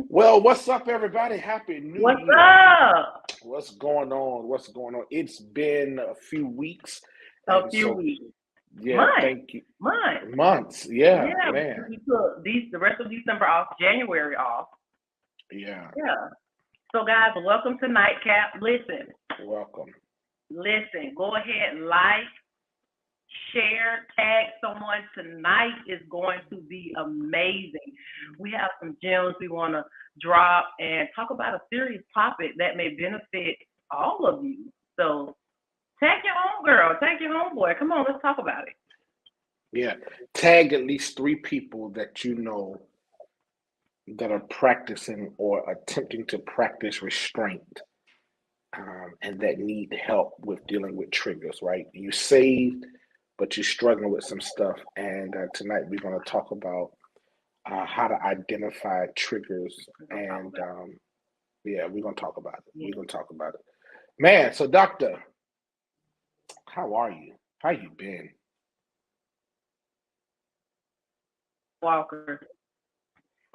Well, what's up, everybody? Happy New What's Year. up? What's going on? What's going on? It's been a few weeks, A and few so weeks, yeah, months, thank you. months. Months, yeah, Yeah, man, we took the rest of December off, January off. yeah. Yeah. So guys, welcome to NightCap. Welcome. Listen. Go ahead, and like, share, tag someone. Tonight is going to be amazing. We have some gems we want to drop and talk about a serious topic that may benefit all of you. So tag your homegirl, tag your homeboy. Come on, let's talk about it. Yeah, tag at least three people that you know that are practicing or attempting to practice restraint, and that need help with dealing with triggers. Right? You saved, but you're struggling with some stuff, and tonight we're going to talk about how to identify triggers, We're gonna talk and about yeah, we're gonna talk about it. it. We're Yeah. gonna talk about it, man. So, doctor, how are you? How you been? Walker.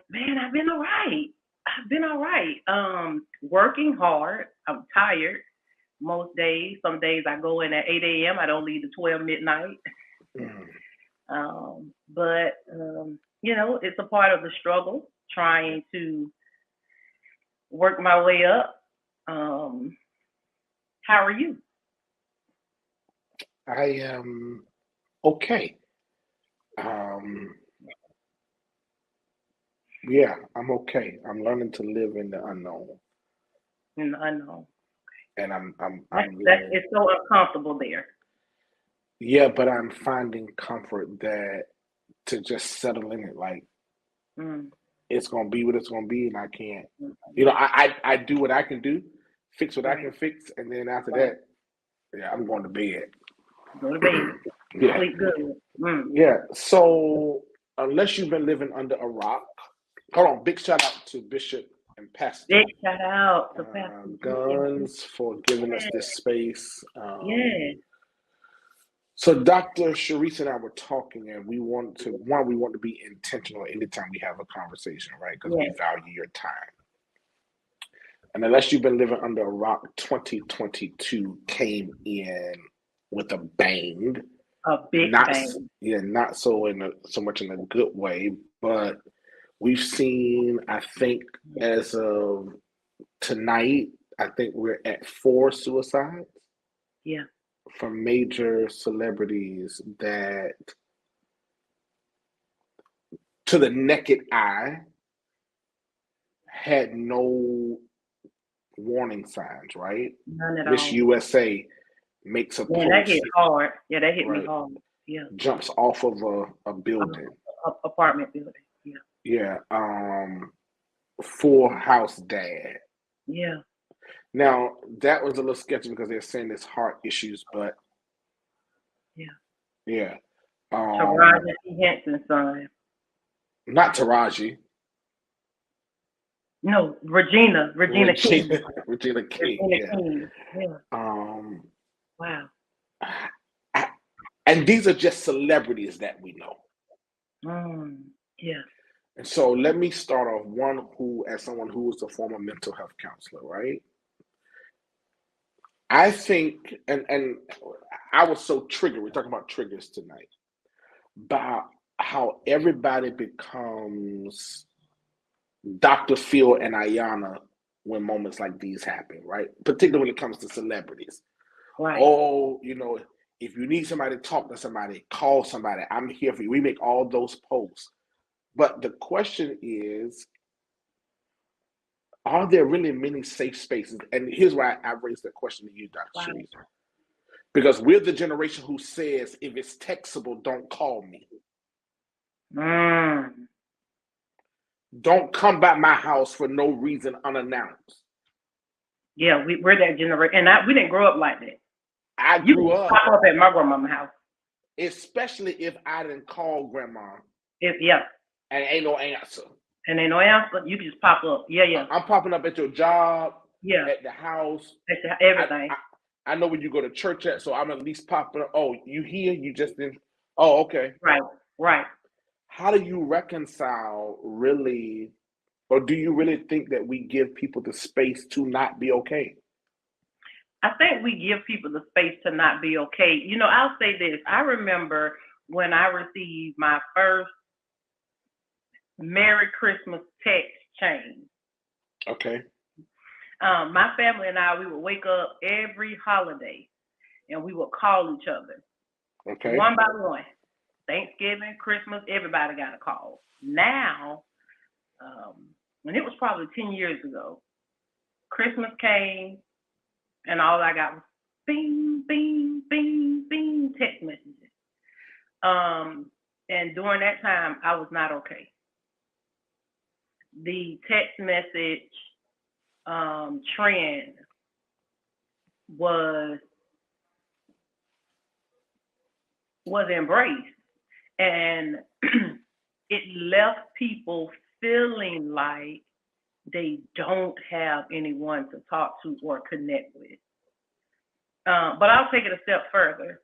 Man, I've been all right. I've been all right. Working hard. I'm tired most days. Some days I go in at 8 a.m. I don't leave till 12 midnight. Mm, But it's a part of the struggle trying to work my way up. Um, how are you? I am okay. Um, yeah, I'm okay. I'm learning to live in the unknown, In the unknown. and I'm That, I'm that learning. it's so uncomfortable there. Yeah, but I'm finding comfort that to just settle in it. Like Mm, it's gonna be what it's gonna be, and I can't. mm, I do what I can do, fix what I right, can fix, and then after right. that, yeah, I'm going to bed. Go to bed. Yeah, Sleep good. Mm. yeah. So unless you've been living under a rock, hold on. Big shout out to Bishop and Pastor Big shout out to Pastor G and Guns for giving us yeah, this space. yeah, So Dr. Sharice and I were talking, and we want to be intentional anytime we have a conversation, right? Because we yeah. value your time. And unless you've been living under a rock, 2022 came in with a bang. A big Not bang. yeah, not so so much in a good way, but we've seen, I think, as of tonight, I think we're at four suicides Yeah. from major celebrities that, to the naked eye, had no warning signs, right? None at Miss all. USA makes a Man, that hit post, hard. Yeah, that hit me right? hard. Yeah. Jumps off of a building. Apartment building. Yeah. Yeah. Full House Dad. Yeah. Now that was a little sketchy because they're saying there's heart issues, but Yeah. yeah. Taraji Um, P. Henson's son. Not Taraji, No, Regina. Regina Regina, King. Regina King. Regina Yeah. King. Yeah. Um, Wow. I, and these are just celebrities that we know. Yeah. And so let me start off one who, as someone who was a former mental health counselor, right? I think, and I was so triggered. We're talking about triggers tonight, about how everybody becomes Dr. Phil and Ayana when moments like these happen, right? Particularly when it comes to celebrities. Right. Oh, if you need somebody to talk to somebody, call somebody. I'm here for you. We make all those posts. But the question is, are there really many safe spaces? And here's why I raised that question to you, Dr. Wow. Sharice. Because we're the generation who says, if it's textable, don't call me. Mm. Don't come by my house for no reason unannounced. Yeah, we're that generation, and we didn't grow up like that. I You grew can up, pop up at my grandmama's house. especially if I didn't call grandma Yeah, and ain't no answer. and ain't no answer. You can just pop up. Yeah, yeah, I'm popping up at your job, yeah. at the house. That's I, everything. I, I know where you go to church at, so I'm at least popping up. Oh, you here? You just didn't. Oh, okay. Right, right. How do you reconcile really Or do you really think that we give people the space to not be okay? I think we give people the space to not be okay. I'll say this. I remember when I received my first Merry Christmas text chain. Okay. My family and I, we would wake up every holiday and we would call each other Okay. one by one. Thanksgiving, Christmas, everybody got a call. Now, and it was probably 10 years ago, Christmas came and all I got was bing, bing, bing, bing text messages. And during that time, I was not okay. The text message trend was embraced, and it left people feeling like they don't have anyone to talk to or connect with. But I'll take it a step further.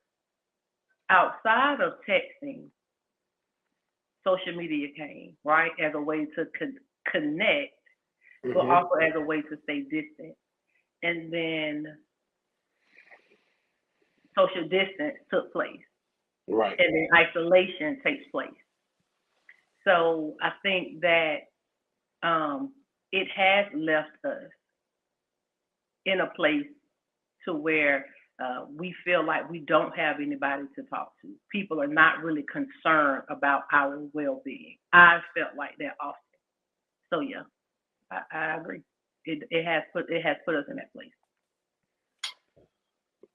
Outside of texting, social media came, right, as a way to connect, but also as a way to stay distant. And then social distance took place. Right. And then isolation takes place. So I think that it has left us in a place to where we feel like we don't have anybody to talk to. People are not really concerned about our well-being. I've felt like that often. So yeah, I agree. It has put us in that place.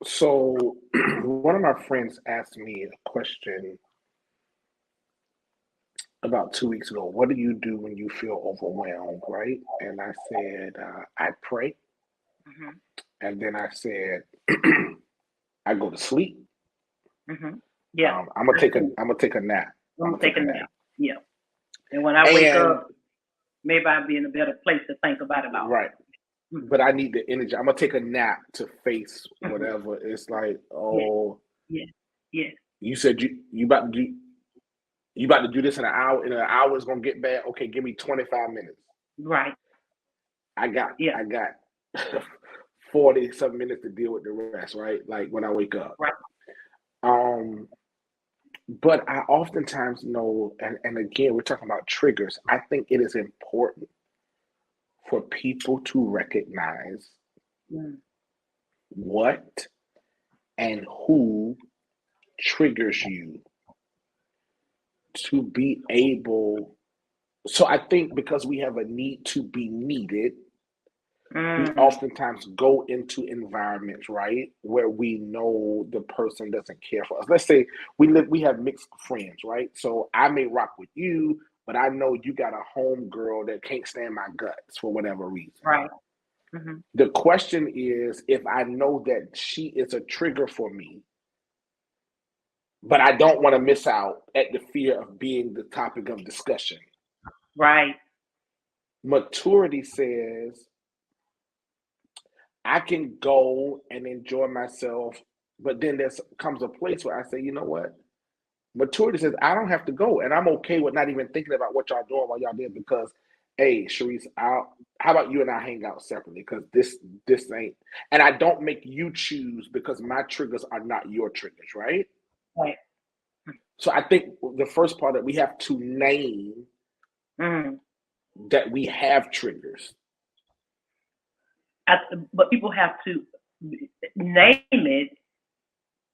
So one of my friends asked me a question about 2 weeks ago. What do you do when you feel overwhelmed, right? And I said, I pray. And then I said, I go to sleep. Yeah. I'm gonna take a nap. I'm gonna take a nap. Yeah. And when I wake up, maybe I'll be in a better place to think about it all. Right. But I need the energy. I'm gonna take a nap to face whatever. It's like, oh, yeah. You said you about to do this in an hour. In an hour, it's gonna get bad. Okay, give me 25 minutes. Right. I got 40-some minutes to deal with the rest. Right, like when I wake up. Right. But I oftentimes know, and again, we're talking about triggers. I think it is important for people to recognize what and who triggers you to be able. So I think because we have a need to be needed, we oftentimes go into environments, right, where we know the person doesn't care for us. Let's say we have mixed friends, right? So I may rock with you, but I know you got a home girl that can't stand my guts for whatever reason. Right. The question is, if I know that she is a trigger for me, but I don't want to miss out at the fear of being the topic of discussion. Right. Maturity says, I can go and enjoy myself, but then there comes a place where I say, you know what? Maturity says, I don't have to go, and I'm okay with not even thinking about what y'all doing while y'all there because, hey, Sharice, how about you and I hang out separately because this ain't, and I don't make you choose because my triggers are not your triggers, right? Right. So I think the first part that we have to name that we have triggers. But people have to name it,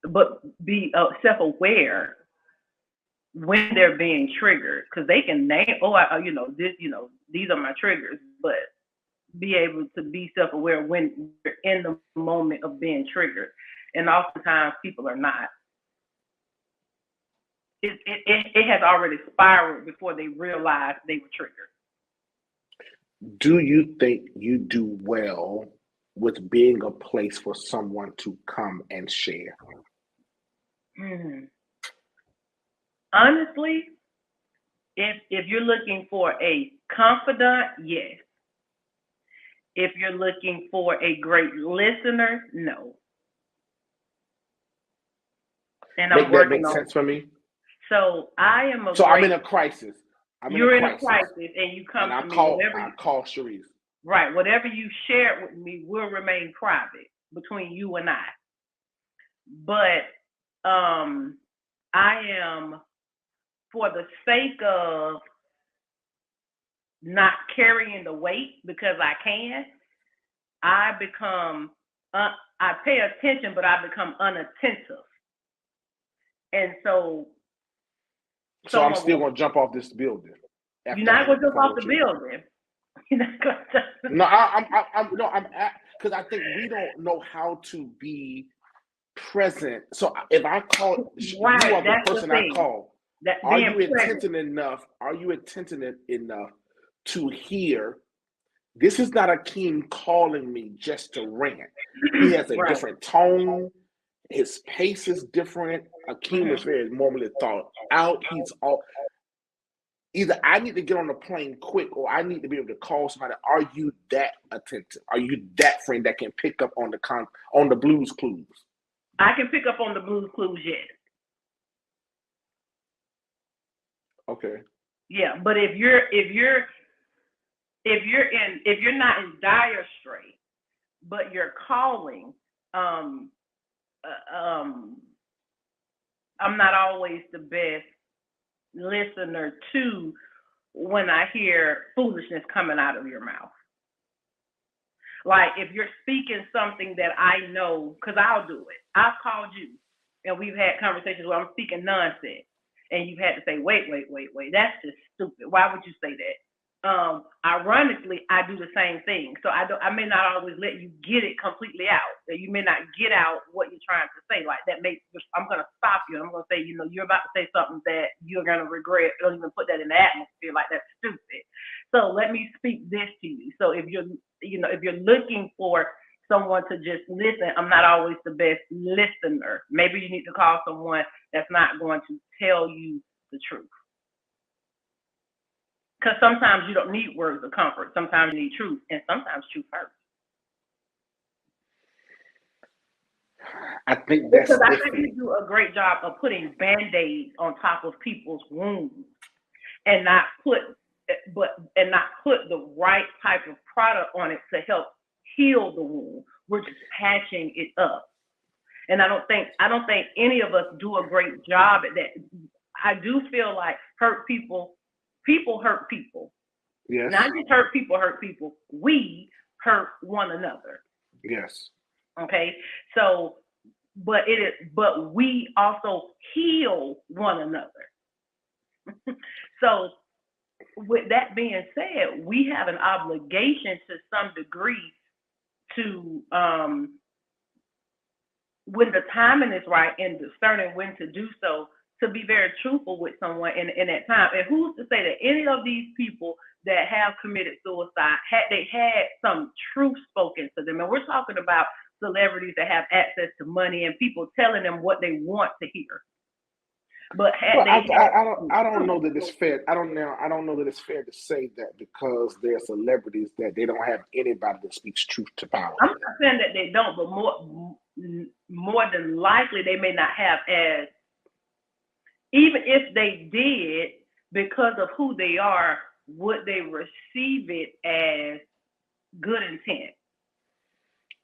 but be self-aware when they're being triggered, because they can name, these are my triggers, but be able to be self-aware when you're in the moment of being triggered. And oftentimes people are not. It has already spiraled before they realize they were triggered. Do you think you do well with being a place for someone to come and share? Honestly, if you're looking for a confidant, yes. If you're looking for a great listener, no. And I'm working on. That makes sense for me. So I am I'm in a crisis. I'm in a You're in a crisis, crisis, and you come and I to me. call Sharice. Right, whatever you share with me will remain private between you and I. But I am, for the sake of not carrying the weight because I can, I become, I pay attention, but I become unattentive. And so So I'm still gonna jump off this building. You're not gonna jump off the building. You're not gonna. No, I'm because I think we don't know how to be present. So if I call, right, you are the person I call. Are you attentive enough? Are you attentive enough to hear? This is not Akeem calling me just to rant. He has a different tone. His pace is different. Akeem is very normally thought out. He's all. Either I need to get on the plane quick, or I need to be able to call somebody. Are you that attentive? Are you that friend that can pick up on the Blues Clues? I can pick up on the Blues Clues, yes. Okay. Yeah, but if you're not in dire straits, but you're calling, I'm not always the best listener to when I hear foolishness coming out of your mouth. Like if you're speaking something that I know, because I'll do it. I've called you and we've had conversations where I'm speaking nonsense and you've had to say, wait, that's just stupid. Why would you say that? Ironically, I do the same thing. So I may not always let you get it completely out. You may not get out what you're trying to say. Like that I'm going to stop you. I'm going to say, you're about to say something that you're going to regret. Don't even put that in the atmosphere. Like that's stupid. So let me speak this to you. So if you're looking for someone to just listen, I'm not always the best listener. Maybe you need to call someone that's not going to tell you the truth. Because sometimes you don't need words of comfort. Sometimes you need truth, and sometimes truth hurts. I think that's because I think we do a great job of putting Band-Aids on top of people's wounds, and not put the right type of product on it to help heal the wound. We're just patching it up, and I don't think any of us do a great job at that. I do feel like hurt people hurt people. Yes. Not just hurt people. We hurt one another. Yes. Okay. So, but we also heal one another. So, with that being said, we have an obligation to some degree to, when the timing is right and discerning when to do so, to be very truthful with someone in that time. And who's to say that any of these people that have committed suicide, they had some truth spoken to them? And we're talking about celebrities that have access to money and people telling them what they want to hear. But I don't know that it's fair. I don't know that it's fair to say that because they're celebrities that they don't have anybody that speaks truth to power. I'm not saying that they don't, but more than likely they may not have as. Even if they did, because of who they are, would they receive it as good intent?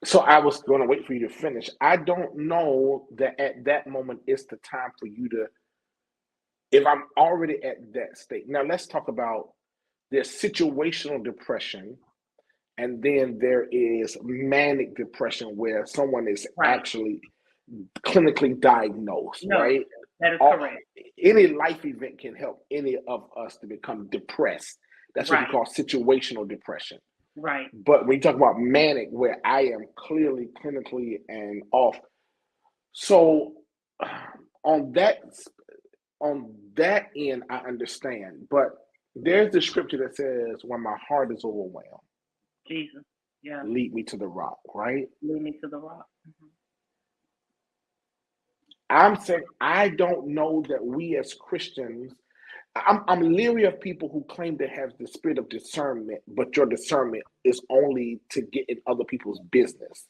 So I was going to wait for you to finish. I don't know that at that moment it's the time for you to, if I'm already at that state. Now let's talk about there's situational depression, and then there is manic depression where someone is actually clinically diagnosed, right? That is correct. Any life event can help any of us to become depressed. That's what we call situational depression. Right. But when you talk about manic, where I am clearly clinically and off, so on that end, I understand. But there's the scripture that says, "When my heart is overwhelmed, Jesus, yeah, lead me to the rock." Right? Lead me to the rock. Mm-hmm. I'm saying I don't know that we as Christians, I'm leery of people who claim to have the spirit of discernment, but your discernment is only to get in other people's business.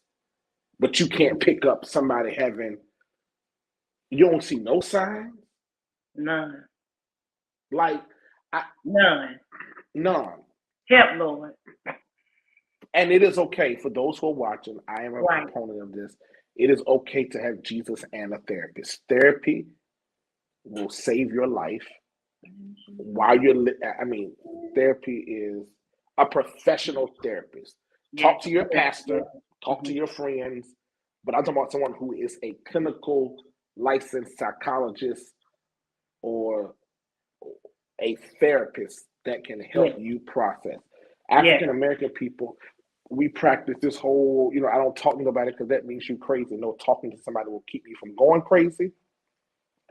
But you can't pick up somebody you don't see no signs? None. Like, None. None. Help, Lord. And it is okay for those who are watching. I am a Right. proponent of this. It is okay to have Jesus and a therapist. Therapy will save your life while therapy is a professional therapist. Talk to your pastor, talk to your friends, but I'm talking about someone who is a clinical licensed psychologist or a therapist that can help you process. African American people, we practice this whole, I don't talk to nobody because that means you crazy. No, talking to somebody will keep you from going crazy.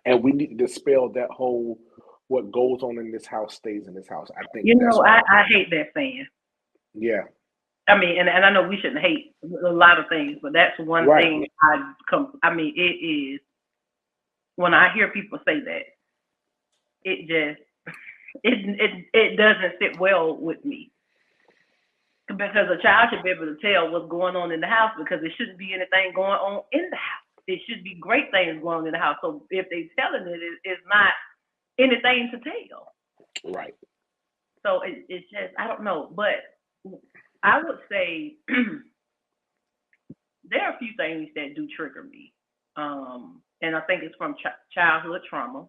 And we need to dispel that whole what goes on in this house stays in this house. I think I hate that saying. Yeah. I mean, and I know we shouldn't hate a lot of things, but that's one thing it is, when I hear people say that, it just, it doesn't sit well with me. Because a child should be able to tell what's going on in the house, because there shouldn't be anything going on in the house. It should be great things going on in the house. So if they're telling it, it's not anything to tell. Right. So it's just, I don't know. But I would say there are a few things that do trigger me. And I think it's from childhood trauma.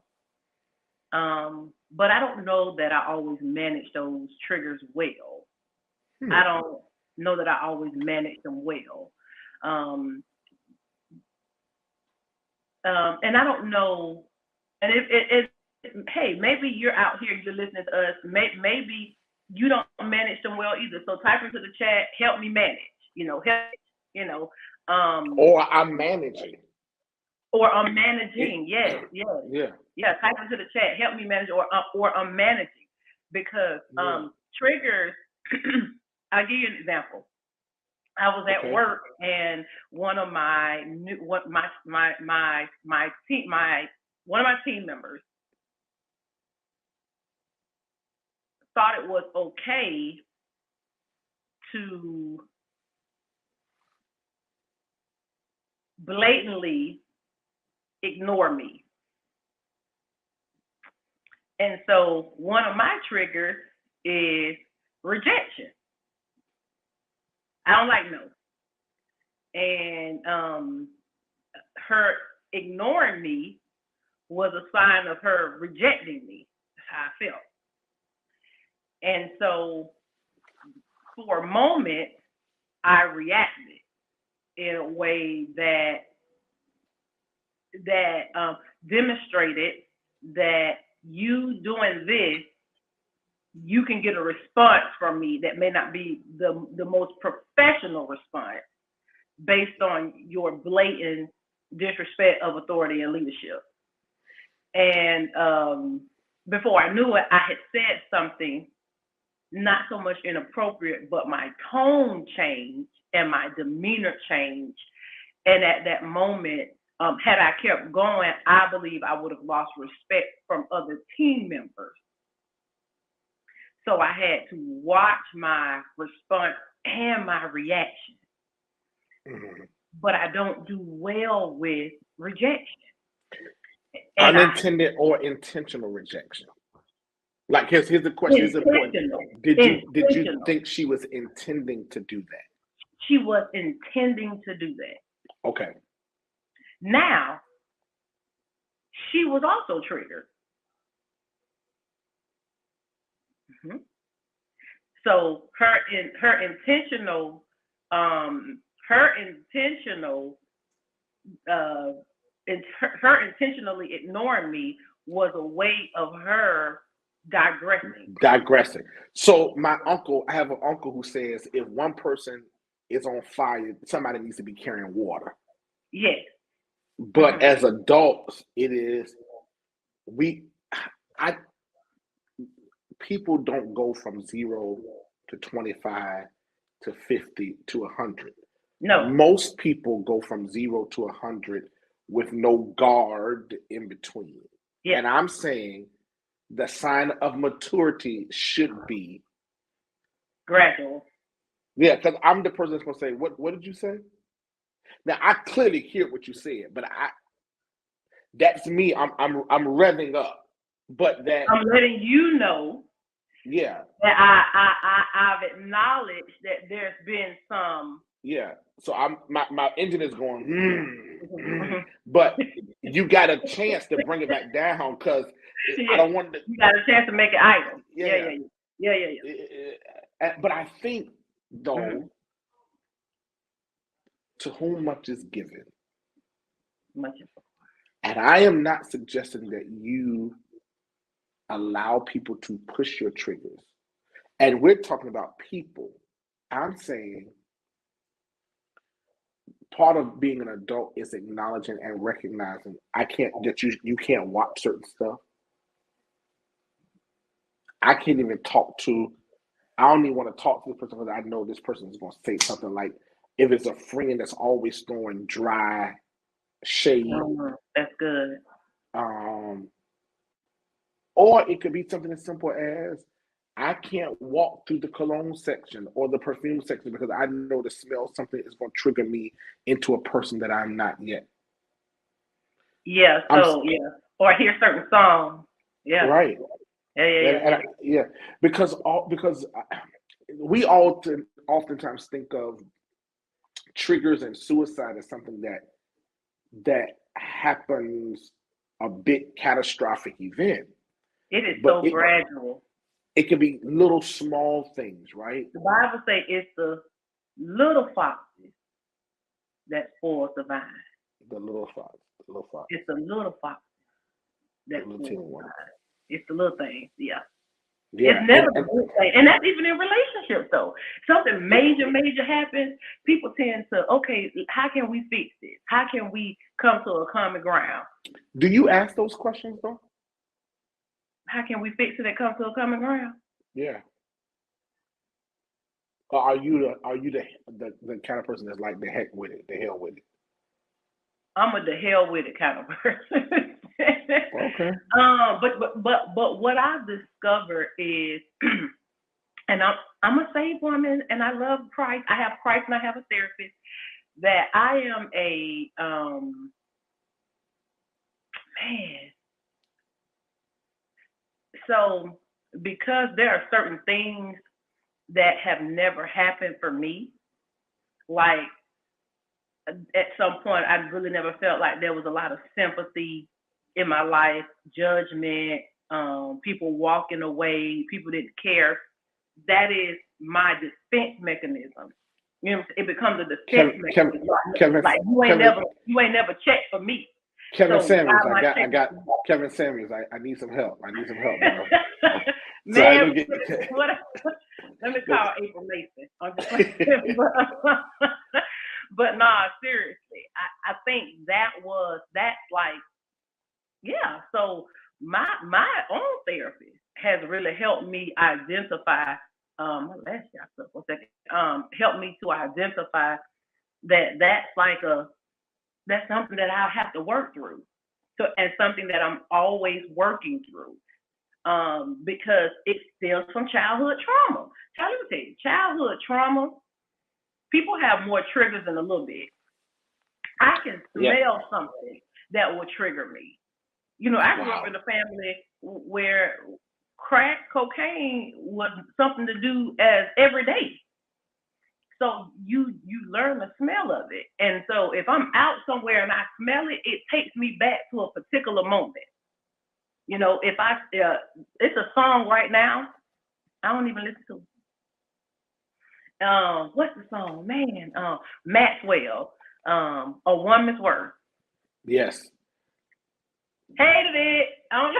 But I don't know that I always manage those triggers well. I don't know that I always manage them well. And I don't know. And hey, maybe you're out here, you're listening to us. Maybe you don't manage them well either. So type into the chat, help me manage. Or I'm managing. Or I'm managing. Yes. Yeah. Type into the chat, help me manage, or I'm managing, because triggers. I'll give you an example. I was at work, and one of my team members thought it was okay to blatantly ignore me. And so one of my triggers is rejection. I don't like no. And her ignoring me was a sign of her rejecting me. That's how I felt. And so for a moment, I reacted in a way that demonstrated that you doing this, you can get a response from me that may not be the most professional response based on your blatant disrespect of authority and leadership. And before I knew it, I had said something not so much inappropriate, but my tone changed and my demeanor changed. And at that moment, had I kept going, I believe I would have lost respect from other team members. So I had to watch my response and my reaction. But I don't do well with rejection. And unintended or intentional rejection. Like here's the question. Here's important. Did you think she was intending to do that? She was intending to do that. Okay. Now, she was also triggered. So her intentionally ignoring me was a way of her digressing. So I have an uncle who says if one person is on fire, somebody needs to be carrying water. Yes. But as adults, it is people don't go from 0 to 25 to 50 to 100. No. Most people go from 0 to 100 with no guard in between. Yeah. And I'm saying the sign of maturity should be gradual. Yeah, because I'm the person that's gonna say, what did you say? Now I clearly hear what you said, but that's me. I'm revving up. But that I'm letting you know Yeah. that I've acknowledged that there's been some. Yeah. So my engine is going, Mhm. but you got a chance to bring it back down because I Yeah, don't want to. you got a chance to make it idle. Yeah, Yeah. yeah, yeah, yeah, yeah, But I think yeah. Mm-hmm. though, to whom much is given, Much. and I am not suggesting that you allow people to push your triggers. And we're talking about people. I'm saying part of being an adult is acknowledging and recognizing I can't that you can't watch certain stuff. I can't even talk to. I don't even want to talk to this person because I know this person is going to say something like, if it's a friend that's always throwing dry shade, That's good. um, or it could be something as simple as I can't walk through the cologne section or the perfume section because I know the smell something is going to trigger me into a person that I'm not yet. Yeah. I'm So yeah, or hear certain songs. Yeah. right. Yeah. Yeah. Yeah. Yeah. Yeah, because we all oftentimes think of triggers and suicide as something that happens a big catastrophic event, It is but so gradual. it can be little small things, right? The Bible says it's the little foxes that spoils the vine. The little fox, It's the little foxes the that little spoils teeny the one. vine. It's the little things. Yeah. It's Yeah, never the good thing. And that's even in relationships though. Something major happens, people tend to, okay, how can we fix this? How can we come to a common ground? do you ask those questions though? How can we fix it and come to a common ground? Yeah. Or are you the kind of person that's like the heck with it, the hell with it? I'm a the hell with it kind of person. Okay. But what I've discovered is, and I'm a saved woman, and I love Christ. I have Christ, and I have a therapist. That I am a man. So because there are certain things that have never happened for me, like at some point I really never felt like there was a lot of sympathy in my life, judgment, people walking away, people didn't care. That is my defense mechanism. You know, it becomes a defense mechanism. Like you ain't never checked for me. Kevin So why Samuels, am I got Kevin Samuels. I need some help. I need some help, bro. So Man, let me call April Mason. But nah, seriously, I think that's like, yeah. So my own therapist has really helped me identify. My last chapter, one second. Helped me to identify that that's something that I have to work through. So, and something that I'm always working through. Because it stems from childhood trauma. Let me tell you, childhood trauma, people have more triggers than a little bit. I can smell something that will trigger me. You know, I grew up in a family where crack cocaine was something to do as every day. So you learn the smell of it. And so if I'm out somewhere and I smell it, it takes me back to a particular moment. You know, if it's a song right now, I don't even listen to it. What's the song? Man, Maxwell, A Woman's Worth. Yes. Hated it. I don't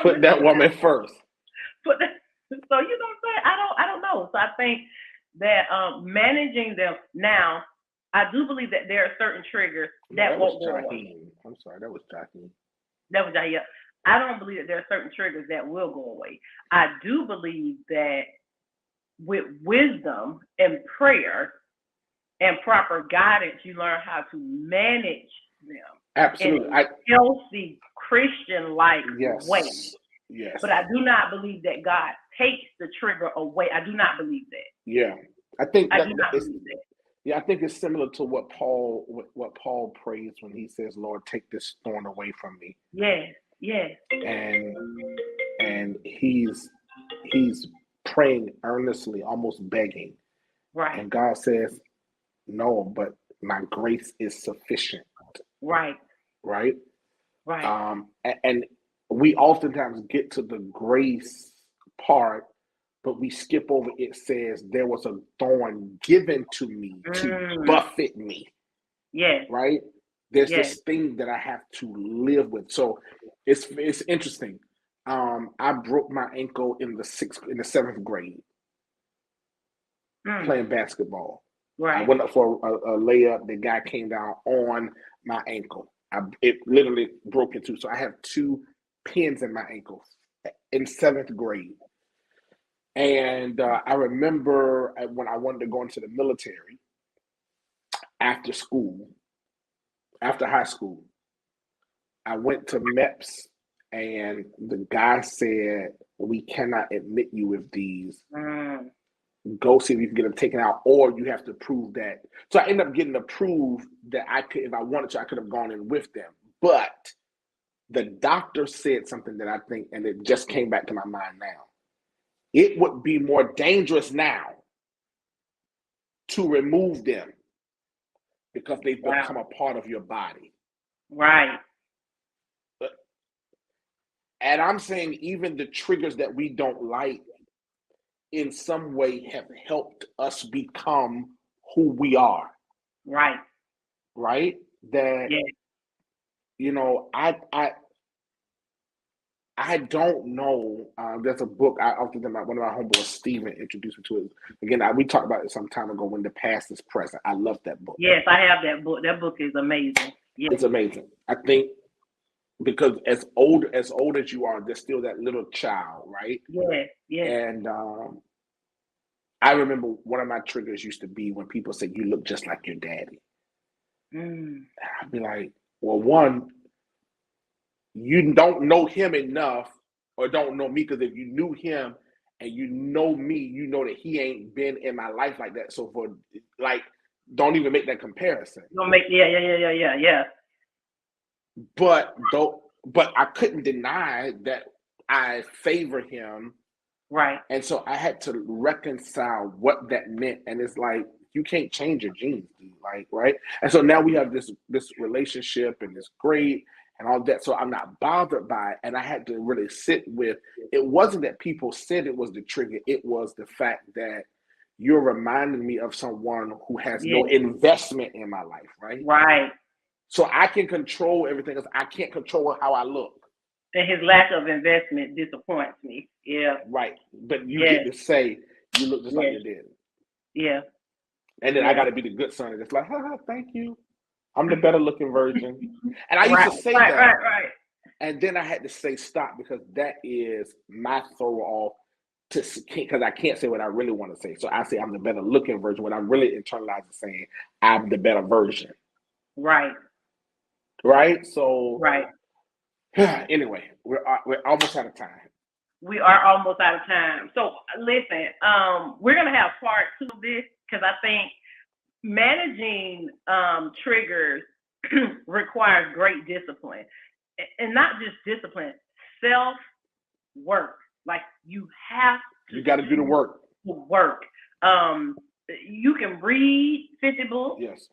Put that woman first. So you know what I'm saying? I don't know. So I think that managing them now, I do believe that there are certain triggers that won't go away. I'm sorry, that was Jackie. That was Jahia. I don't believe that there are certain triggers that will go away. I do believe that with wisdom and prayer and proper guidance, you learn how to manage them. Absolutely. In a healthy Christian-like way. Yes. But I do not believe that God takes the trigger away. I do not believe that. Yeah. I do not believe that. Yeah, I think it's similar to what Paul prays when he says, "Lord, take this thorn away from me." Yes. And and he's praying earnestly, almost begging. Right. And God says, no, but my grace is sufficient. Right. Right. Right. And we oftentimes get to the grace part, but we skip over it says there was a thorn given to me to buffet me. Yes. Right? There's Yes. this thing that I have to live with. So it's interesting. I broke my ankle in the 7th grade playing basketball. Right. I went up for a layup. The guy came down on my ankle. It literally broke in two. So I have 2 pins in my ankle in 7th grade. And I remember when I wanted to go into the military after school, after high school, I went to MEPS and the guy said, we cannot admit you with these. Go see if you can get them taken out, or you have to prove that. So I ended up getting approved that I could, if I wanted to, I could have gone in with them. But the doctor said something that I think, and it just came back to my mind now. It would be more dangerous now to remove them because they've become a part of your body. Right. And I'm saying even the triggers that we don't like in some way have helped us become who we are. Right. Right? That, you know, I don't know. There's a book I often think about. One of my homeboys, Steven, introduced me to it. Again, we talked about it some time ago, When the Past is Present. I love that book. Yes, I have that book. That book is amazing. Yes. It's amazing. I think because as old as you are, there's still that little child, right? Yes, yes. And I remember one of my triggers used to be when people say, you look just like your daddy. I'd be like, well, one, you don't know him enough, or don't know me, because if you knew him and you know me, you know that he ain't been in my life like that. So for like, don't even make that comparison. Don't make yeah. But I couldn't deny that I favor him. Right. And so I had to reconcile what that meant. And it's like, you can't change your genes, dude. Like, right? And so now we have this relationship, and it's great and all that. So I'm not bothered by it. And I had to really sit with, it wasn't that people said it was the trigger. It was the fact that you're reminding me of someone who has no investment in my life, right? Right. So I can control everything else. I can't control how I look. And his lack of investment disappoints me. Yeah. Right. But you get to say, you look just like your daddy. Yeah. And then I got to be the good son. And it's like, thank you. I'm the better looking version. And I used to say that. Right. And then I had to say stop, because that is my throw off, because I can't say what I really want to say. So I say I'm the better looking version, when I'm really internalizing saying I'm the better version. Right. Right. So. Right. Anyway, we're almost out of time. We are almost out of time. So listen, we're gonna have part 2 of this, because I think managing triggers requires great discipline, and not just discipline, self-work. Like, you have to. You got to do the work. You can read 50 books. Yes.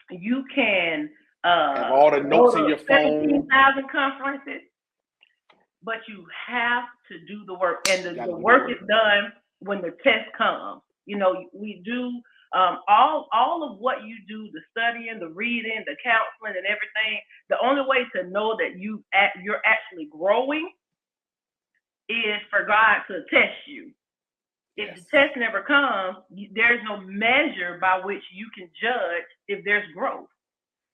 You can have all the notes in your phone. 17,000 conferences. But you have to do the work, and the work is done when the test comes. You know, we do all of what you do, the studying, the reading, the counseling, and everything. The only way to know that you're actually growing is for God to test you. If the test never comes, there's no measure by which you can judge if there's growth.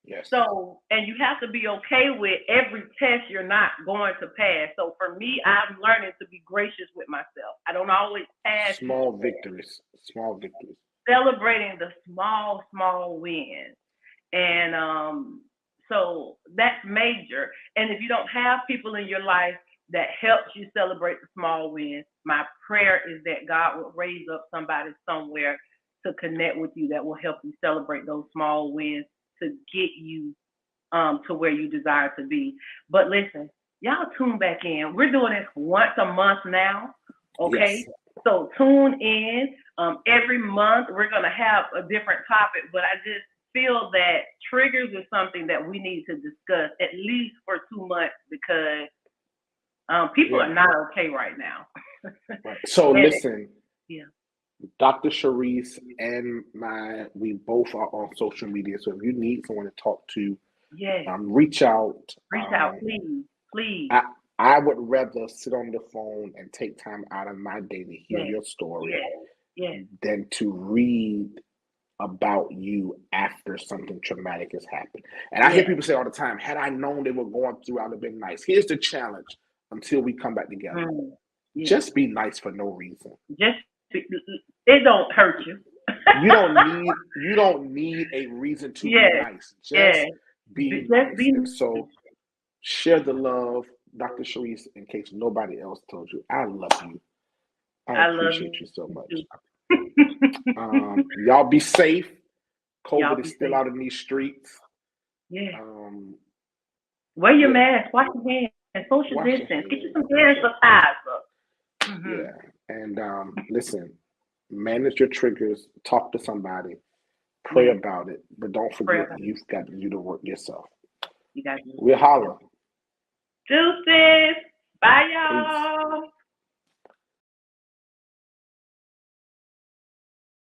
Yes. So, and you have to be okay with every test you're not going to pass. So for me, I'm learning to be gracious with myself. I don't always pass. Small victories. Celebrating the small wins. And so that's major. And if you don't have people in your life that helps you celebrate the small wins, my prayer is that God will raise up somebody somewhere to connect with you that will help you celebrate those small wins, to get you to where you desire to be. But listen, y'all tune back in. We're doing this once a month now. Okay. Yes. So tune in. Every month we're gonna have a different topic, but I just feel that triggers is something that we need to discuss at least for 2 months because people Yeah. are not okay right now. Right. So And listen, yeah. Dr. Sharice and we both are on social media. So if you need someone to talk to, Yes. reach out. Reach out, please. Please. I would rather sit on the phone and take time out of my day to hear Yes. your story Yes. than to read about you after something traumatic has happened. And I hear people say all the time, had I known they were going through, I would have been nice. Here's the challenge until we come back together. Yeah. Just be nice for no reason. It don't hurt you. You don't need a reason to be nice. Just be nice. And so share the love, Dr. Sharice, in case nobody else told you. I love you. I appreciate you so much. Y'all be safe. COVID is still out in these streets. Yeah. Wear your mask, wash your hands, social distance, get you some hand sanitizer. Yeah. And listen, manage your triggers, talk to somebody, pray about it, but don't forget you've got to do the work yourself. You got to do We'll holler. Deuces. Bye, y'all. Peace.